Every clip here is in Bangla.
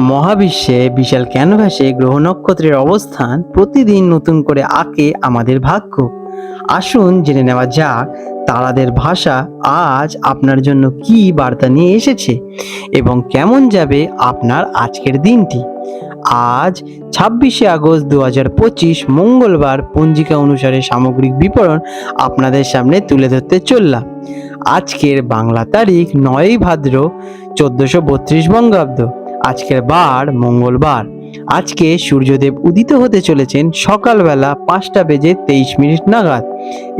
মহাবিশ্বে বিশাল ক্যানভাসে গ্রহ নক্ষত্রের অবস্থান প্রতিদিন নতুন করে আঁকে আমাদের ভাগ্য। আসুন জেনে নেওয়া যাক তারাদের ভাষা আজ আপনার জন্য কি বার্তা নিয়ে এসেছে এবং কেমন যাবে আপনার আজকের দিনটি। আজ 26শে আগস্ট 2025 মঙ্গলবার পঞ্জিকা অনুসারে সামগ্রিক বিবরণ আপনাদের সামনে তুলে ধরতে চললাম। আজকের বাংলা তারিখ 9ই ভাদ্র 1432 বঙ্গাব্দ। আজকের বার মঙ্গলবার। আজকে সূর্যদেব উদিত হতে চলেছেন সকালবেলা 5:23 নাগাদ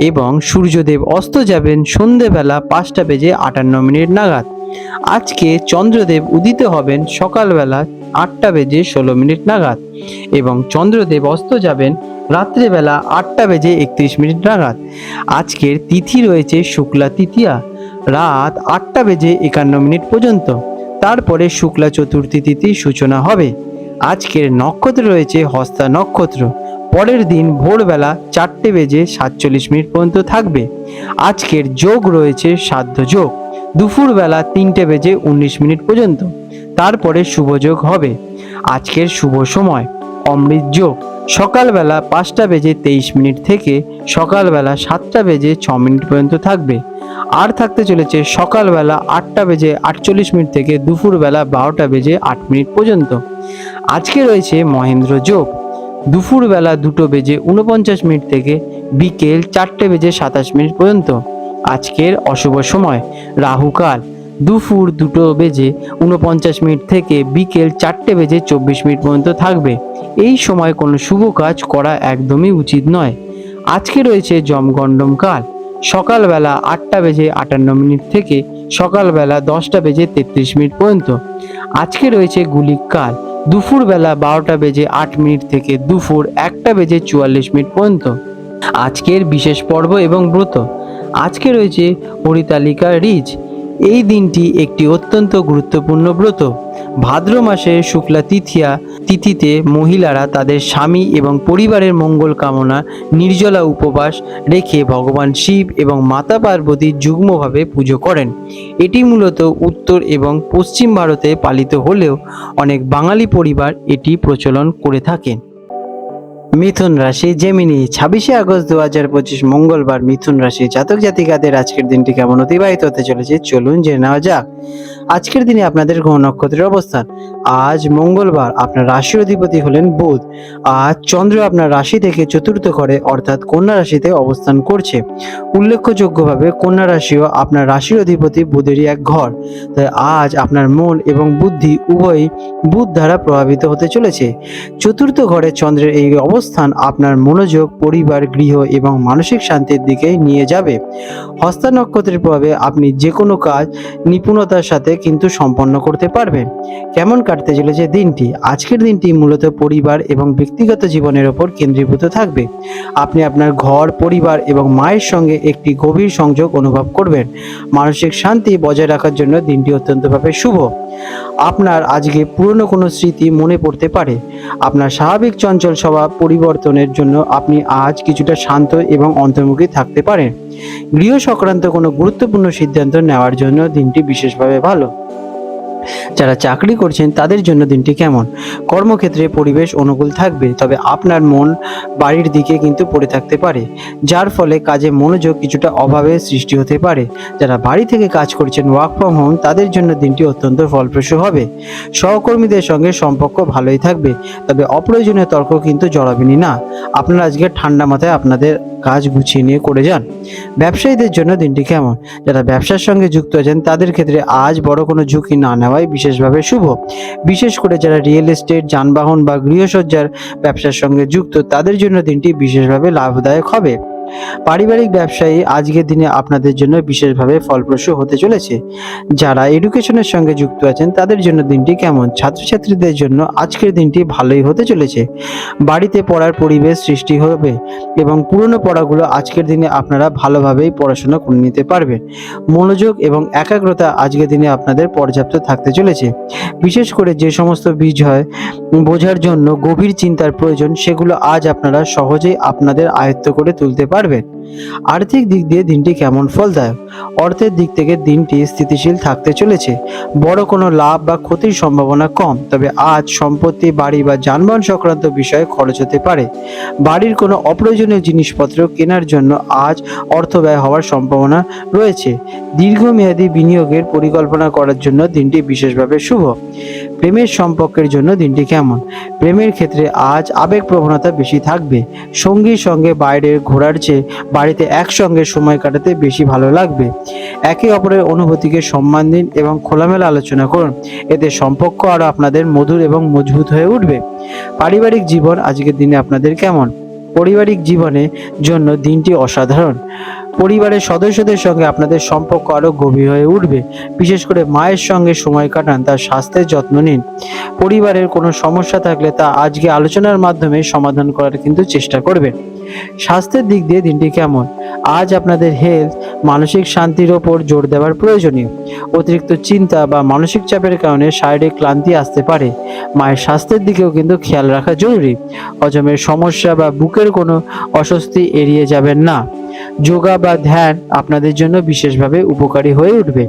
এবং সূর্যদেব অস্ত যাবেন সন্ধেবেলা 5:58 নাগাদ। আজকে চন্দ্রদেব উদিত হবেন সকালবেলা 8:16 নাগাদ এবং চন্দ্রদেব অস্ত যাবেন রাত্রেবেলা 8:31 নাগাদ। আজকের তিথি রয়েছে শুক্লা তৃতীয়া রাত 8:51 পর্যন্ত। তারপরে শুক্লা চতুর্থী তিথির সূচনা হবে। আজকের নক্ষত্র রয়েছে হস্তা নক্ষত্র। পরের দিন ভোরবেলা 4:47 পর্যন্ত থাকবে। আজকের যোগ রয়েছে সাধ্য যোগ দুপুরবেলা 3:19 পর্যন্ত। তারপরে শুভ যোগ হবে। আজকের শুভ সময় অমৃত যোগ সকালবেলা 5:23 থেকে সকালবেলা 7:06 পর্যন্ত থাকবে। আর থাকতে চলেছে সকালবেলা 8:48 থেকে দুপুরবেলা 12:08 পর্যন্ত। আজকে রয়েছে মহেন্দ্র যোগ দুপুরবেলা 2:49 থেকে বিকেল 4:27 পর্যন্ত। আজকের অশুভ সময় রাহুকাল দুপুর 2:49 থেকে বিকেল 4:24 পর্যন্ত থাকবে। এই সময় কোনো শুভ কাজ করা একদমই উচিত নয়। আজকে রয়েছে যমগণ্ডম কাল সকালবেলা 8:58 থেকে সকালবেলা 10:33 পর্যন্ত। আজকে রয়েছে গুলিক কাল দুপুরবেলা 12:08 থেকে দুপুর 1:44 পর্যন্ত। আজকের বিশেষ পর্ব এবং ব্রত আজকে রয়েছে হরিতালিকা রিজ। এই দিনটি একটি অত্যন্ত গুরুত্বপূর্ণ ব্রত। ভাদ্র মাসের শুক্লা তিথিতে মহিলারা তাদের স্বামী এবং পরিবারের মঙ্গল কামনা নির্জলা উপবাস রেখে ভগবান শিব এবং মাতা পার্বতীর যুগ্মভাবে পুজো করেন। এটি মূলত উত্তর এবং পশ্চিম ভারতে পালিত হলেও অনেক বাঙালি পরিবার এটি প্রচলন করে থাকেন। মিথুন রাশি জেমিনি 26শে আগস্ট 2025 মঙ্গলবার মিথুন রাশি জাতক জাতিকাদের আজকের দিনটি কেমন অতিবাহিত হতে চলেছে চলুন জেনে নেওয়া যাক। আজকের দিনে আপনাদের গ্রহ নক্ষত্রের অবস্থান। আজ মঙ্গলবার আপনার রাশির অধিপতি হলেন বুধ। আজ চন্দ্র আপনার রাশি থেকে চতুর্থ ঘরে অর্থাৎ কন্যা রাশিতে অবস্থান করছে। উল্লেখযোগ্যভাবে কন্যা রাশিও আপনার রাশির অধিপতি বুধেরই এক ঘর। তাই আজ আপনার মন এবং বুদ্ধি উভয়ই বুধ দ্বারা প্রভাবিত হতে চলেছে। চতুর্থ ঘরে চন্দ্রের এই অবস্থান আপনার মনোযোগ পরিবার গৃহ এবং মানসিক শান্তির দিকে নিয়ে যাবে। হস্তা নক্ষত্রের প্রভাবে আপনি যে কোনো কাজ নিপুণতার সাথে কিন্তু সম্পন্ন করতে পারবেন। কেমন কাটতে চলেছে দিনটি? আজকের দিনটি মূলত পরিবার এবং ব্যক্তিগত জীবনের ওপর কেন্দ্রীভূত থাকবে। আপনি আপনার ঘর পরিবার এবং মায়ের সঙ্গে একটি গভীর সংযোগ অনুভব করবেন। মানসিক শান্তি বজায় রাখার জন্য দিনটি অত্যন্তভাবে শুভ। আপনার আজকে পুরনো কোনো স্মৃতি মনে পড়তে পারে। আপনার স্বাভাবিক চঞ্চল স্বভাব পরিবর্তনের জন্য আপনি আজ কিছুটা শান্ত এবং অন্তর্মুখী থাকতে পারেন। গৃহ সংক্রান্ত কোনো গুরুত্বপূর্ণ সিদ্ধান্ত নেওয়ার জন্য দিনটি বিশেষভাবে ভালো। যারা চাকরি করছেন তাদের জন্য দিনটি কেমন? কর্মক্ষেত্রে পরিবেশ অনুকূল থাকবে, তবে আপনার মন বাড়ির দিকে কিন্তু পড়ে থাকতে পারে, যার ফলে কাজে মনোযোগ কিছুটা অভাবের সৃষ্টি হতে পারে। যারা বাড়ি থেকে কাজ করছেন ওয়ার্ক ফ্রম হোম তাদের জন্য দিনটি অত্যন্ত ফলপ্রসূ হবে। সহকর্মীদের সঙ্গে সম্পর্ক ভালোই থাকবে, তবে অপ্রয়োজনীয় তর্ক কিন্তু জড়াবেনই না। আপনারা আজকে ঠান্ডা মাথায় আপনাদের কাজ গুছিয়ে নিয়ে করে যান। ব্যবসায়ীদের জন্য দিনটি কেমন? যারা ব্যবসার সঙ্গে যুক্ত আছেন তাদের ক্ষেত্রে আজ বড় কোনো ঝুঁকি না নেওয়াই বিশেষভাবে শুভ। বিশেষ করে যারা রিয়েল এস্টেট যানবাহন বা গৃহসজ্জার ব্যবসার সঙ্গে যুক্ত তাদের জন্য দিনটি বিশেষভাবে লাভদায়ক হবে। পারিবারিক ব্যবসায়ী আজকের দিনে আপনাদের জন্য বিশেষভাবে ফলপ্রসূ হতে চলেছে। যারা এডুকেশনের সঙ্গে যুক্ত আছেন তাদের জন্য দিনটি কেমন? ছাত্রছাত্রীদের জন্য আজকের দিনটি ভালোই হতে চলেছে। বাড়িতে পড়ার পরিবেশ সৃষ্টি হবে এবং পুরনো পড়াগুলো আজকের দিনে আপনারা ভালোভাবেই পড়াশোনা করে নিতে পারবেন। মনোযোগ এবং একাগ্রতা আজকের দিনে আপনাদের পর্যাপ্ত থাকতে চলেছে। বিশেষ করে যে সমস্ত বিষয় বোঝার জন্য গভীর চিন্তার প্রয়োজন সেগুলো আজ আপনারা সহজেই আপনাদের আয়ত্ত করে তুলতে পারবেন। পারবেন। আর্থিক দিক দিয়ে দিনটি কেমন ফলদায়ক? অর্থের দিক থেকে দিনটি স্থিতিশীল থাকতে চলেছে। বড় কোনো লাভ বা ক্ষতির সম্ভাবনা কম, তবে আজ সম্পত্তি, বাড়ি বা যানবাহন সংক্রান্ত বিষয়ে খরচ হতে পারে। বাড়ির কোনো অপ্রয়োজনীয় জিনিসপত্র কেনার জন্য আজ অর্থ ব্যয় হওয়ার সম্ভাবনা রয়েছে। দীর্ঘমেয়াদী বিনিয়োগের পরিকল্পনা করার জন্য দিনটি বিশেষভাবে শুভ। প্রেমের সম্পর্কের জন্য দিনটি কেমন? প্রেমের ক্ষেত্রে আজ আবেগপ্রবণতা বেশি থাকবে। সঙ্গীর সঙ্গে বাইরে ঘোরার চেয়ে বাড়িতে একসঙ্গে সময় কাটাতে বেশি ভালো লাগবে। একে অপরের অনুভূতিকে সম্মান দিন এবং খোলামেলা আলোচনা করুন। এতে সম্পর্ক আরও আপনাদের মধুর এবং মজবুত হয়ে উঠবে। পারিবারিক জীবন আজকের দিনে আপনাদের কেমন? পারিবারিক জীবনের জন্য দিনটি অসাধারণ। পরিবারের সদস্যদের সঙ্গে আপনাদের সম্পর্ক আরও গভীর হয়ে উঠবে। বিশেষ করে মায়ের সঙ্গে সময় কাটান, তার স্বাস্থ্যের যত্ন নিন। পরিবারের কোনো সমস্যা থাকলে তা আজকে আলোচনার মাধ্যমে সমাধান করার কিন্তু চেষ্টা করবেন। স্বাস্থ্যের দিক দিয়ে দিনটি কেমন? আজ আপনাদের হেলথ মানসিক শান্তির ওপর জোর দেওয়ার প্রয়োজনীয়। অতিরিক্ত চিন্তা বা মানসিক চাপের কারণে শারীরিক ক্লান্তি আসতে পারে। মায়ের স্বাস্থ্যের দিকেও কিন্তু খেয়াল রাখা জরুরি। হজমের সমস্যা বা বুকের কোনো অস্বস্তি এড়িয়ে যাবেন না। যোগা বা ধ্যান আপনাদের জন্য বিশেষভাবে উপকারী হয়ে উঠবে।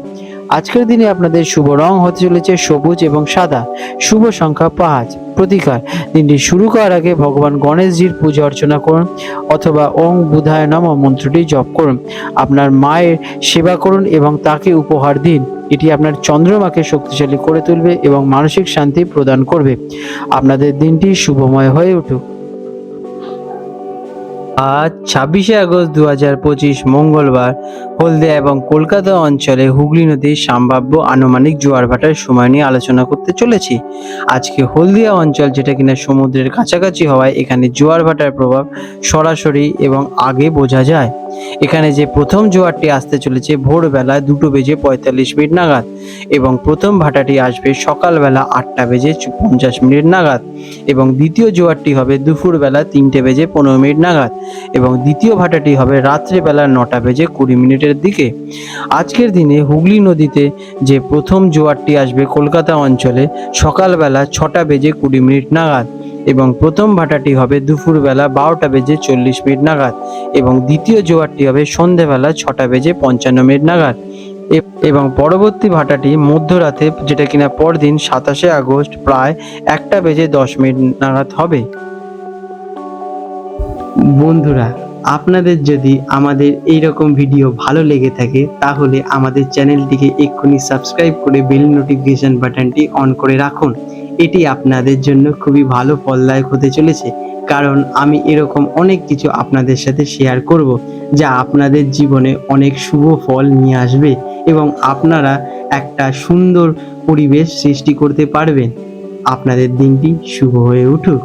আজকের দিনে আপনাদের শুভ রং হতে চলেছে সবুজ এবং সাদা। শুভ সংখ্যা 5। প্রতিকার: দিনটি শুরু করার আগে ভগবান গণেশজির পূজা অর্চনা করুন অথবা ওং বুধায় নমঃ মন্ত্রটি জপ করুন। আপনার মায়ের সেবা করুন এবং তাকে উপহার দিন। এটি আপনার চন্দ্রমাকে শক্তিশালী করে তুলবে এবং মানসিক শান্তি প্রদান করবে। আপনাদের দিনটি শুভময় হয়ে উঠুক। আজ 26শে আগস্ট 2025 মঙ্গলবার হলদিয়া এবং কলকাতা অঞ্চলে হুগলি নদীর সম্ভাব্য আনুমানিক জোয়ার ভাটার সময় নিয়ে আলোচনা করতে চলেছি। আজকে হলদিয়া অঞ্চল, যেটা কিনা সমুদ্রের কাছাকাছি হওয়ায় এখানে জোয়ার ভাটার প্রভাব সরাসরি এবং আগে বোঝা যায়। এখানে যে প্রথম জোয়ারটি আসতে চলেছে ভোরবেলা 2:45 নাগাদ এবং প্রথম ভাটাটি আসবে সকালবেলা 8:50 নাগাদ এবং দ্বিতীয় জোয়ারটি হবে দুপুরবেলা 3:15 নাগাদ এবং দ্বিতীয় ভাটাটি হবে রাত্রেবেলা 9:20 দিকে। আজকের দিনে হুগলি নদীতে যে প্রথম জোয়ারটি আসবে কলকাতা অঞ্চলে সকালবেলা 6:20 নাগাদ এবং প্রথম ভাটাটি হবে দুপুরবেলা 12:40 নাগাদ এবং দ্বিতীয় জোয়ারটি হবে সন্ধেবেলা 6:55 নাগাদ এবং পরবর্তী ভাটাটি মধ্যরাতে, যেটা কিনা পরদিন 27শে আগস্ট প্রায় 1:10 নাগাদ হবে। বন্ধুরা, আপনাদের যদি আমাদের এইরকম ভিডিও ভালো লেগে থাকে তাহলে আমাদের চ্যানেলটিকে এক্ষুনি সাবস্ক্রাইব করে বেল নোটিফিকেশন বাটনটি অন করে রাখুন। এটি আপনাদের জন্য খুবই ভালো ফলদায়ক হতে চলেছে, কারণ আমি এরকম অনেক কিছু আপনাদের সাথে শেয়ার করব যা আপনাদের জীবনে অনেক শুভ ফল নিয়ে আসবে এবং আপনারা একটা সুন্দর পরিবেশ সৃষ্টি করতে পারবেন। আপনাদের দিনটি শুভ হয়ে উঠুক।